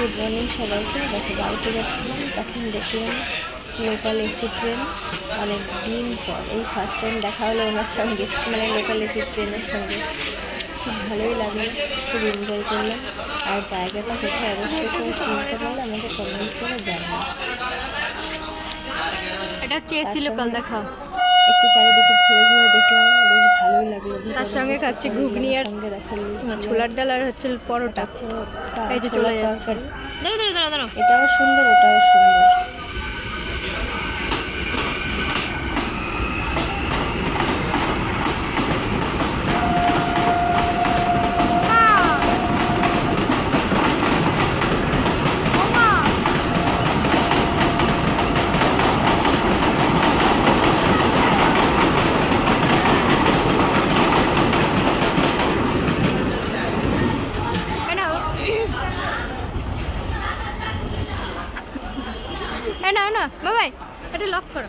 Good morning সবাইকে। দেখো বাড়িতে যাচ্ছিলাম, তখন দেখলাম লোকাল এসি ট্রেন। অনেক দিন পর এই ফার্স্ট টাইম দেখা হলো ওনার সঙ্গে, মানে লোকাল এসি ট্রেনের সঙ্গে। খুব ভালোই লাগলো, খুব এনজয় করলাম। আর জায়গাটা কোথায় অবশ্যই কেউ চিনতে পারলে আমাকে কমেন্ট করে জানাও। এটা হচ্ছে এসি লোকাল। দেখা একটু চারিদিকে ঘুরে ঘুরে দেখলাম, বেশ ভালোই লাগলো। তার সঙ্গে খাচ্ছে ঘুগনি আর সঙ্গে দেখা ছোলার ডাল আর হচ্ছে পরোটা। এই যে চলে যাচ্ছে। এটাও সুন্দর, ওটাও সুন্দর। না বাবাই, এটা লক করো।